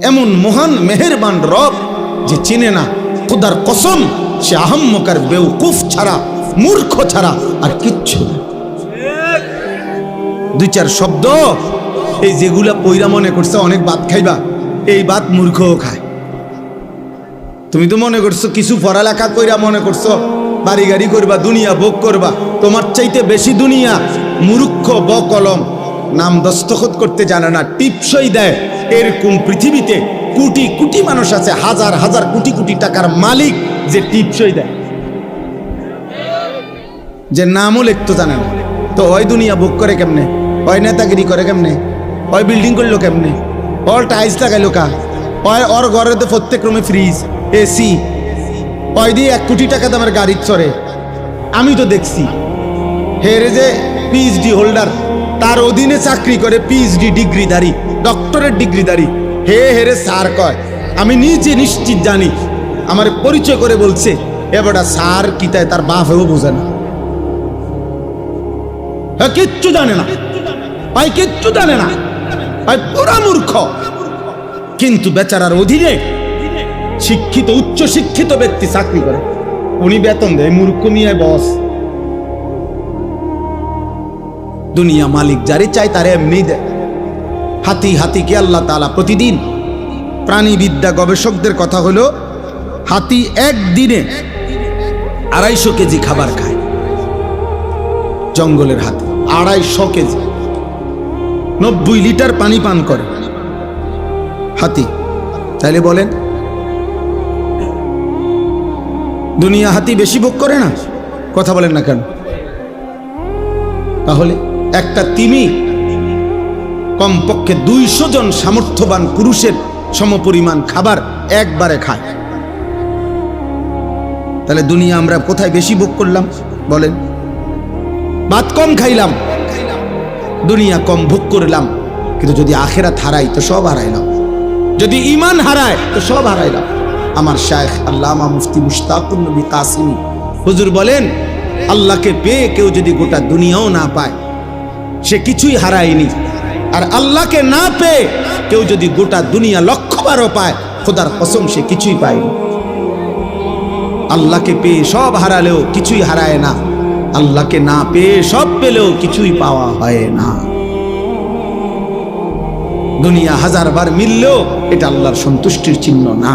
এমন মহান মেহেরবান রব যে চিনে না, খোদার কসম সে আহাম্মকার বেউকুফ ছাড়া, মূর্খ ছাড়া আর কিচ্ছু না। দুই চার শব্দ এই যেগুলা পইরা মনে করছে অনেক ভাত খাইবা, এই ভাত মূর্খও খায়। তুমি তো মনে করছো কিছু পড়ালেখা কইরা মনে করছো বাড়ি গাড়ি করবা, দুনিয়া ভোগ করবা। তোমার চাইতে বেশি দুনিয়া মূর্খ বকলম, নাম দস্তখত করতে জানে না, টিপসই দেয়। এরকম পৃথিবীতে কোটি কোটি মানুষ আছে, হাজার হাজার কোটি কোটি টাকার মালিক, যে টিপসই দেয়, যে নামও লিখতে জানে না। তো ওই দুনিয়া ভোগ করে কেমনে? ওই নেতাগিরি করে কেমনে? ওই বিল্ডিং করলো কেমনে? ওর টাইলস লাগাইলো কা? ওর ঘরে তো প্রত্যেক রুমে ফ্রিজ, এসি, ওই দিয়ে 1 কোটি টাকা দামের গাড়ি চড়ে। আমি তো দেখছি হেরে যে পিএইচডি হোল্ডার, তার অধীনে চাকরি করে পিএইচডি ডিগ্রিধারী, ডক্টরেট ডিগ্রিধারী, হেরে স্যার কয়। আমি নিজে নিশ্চিত জানি, আমার পরিচয় করে বলছে এবারটা স্যার কি তাই তার বাপেও বোঝে না, কিচ্ছু জানে না, ভাই কিচ্ছু জানে না, ভাই পুরা মূর্খ। কিন্তু বেচারার অধীনে শিক্ষিত উচ্চ শিক্ষিত ব্যক্তি চাকরি করে, উনি বেতন দেয়, মূর্খ মিয়া বস। দুনিয়া মালিক যারে চায় তারে এমনি দেয়। হাতি হাতিকে আল্লাহ তাআলা প্রতিদিন, প্রাণীবিদ্যা গবেষকদের কথা হলো হাতি একদিনে 250 কেজি খাবার খায়। জঙ্গলের হাতি 250 কেজি, 90 লিটার পানি পান করে হাতি। তাইলে বলেন দুনিয়া হাতি বেশি ভোগ করে না? কথা বলেন না কেন? তাহলে একটা তিমি কমপক্ষে 200 জন সামর্থ্যবান পুরুষের সমপরিমাণ খাবার একবারে খায়। তাহলে দুনিয়া আমরা কোথায় বেশি ভোগ করলাম বলেন? ভাত কম খাইলাম, দুনিয়া কম ভোগ করলাম, কিন্তু যদি আখিরাত হারাই তো সব হারাইলাম, যদি ঈমান হারায় তো সব হারাইলাম। আমার শায়েখ আল্লামা মুফতি মুশতাকুর নবী কাসিমি হুজুর বলেন, আল্লাহকে পেয়ে কেউ যদি গোটা দুনিয়াও না পায় সে কিছুই হারায়নি, আর আল্লাহকে না পেয়ে কেউ যদি গোটা দুনিয়া 1,000,000ও পায়, খোদার কসম সে কিছুই পায়নি। আল্লাহকে পেয়ে সব হারালেও কিছুই হারায় না, আল্লাহকে না পেয়ে সব পেলেও কিছুই পাওয়া হয় না। দুনিয়া 1000 বার মিললেও এটা আল্লাহর সন্তুষ্টির চিহ্ন না।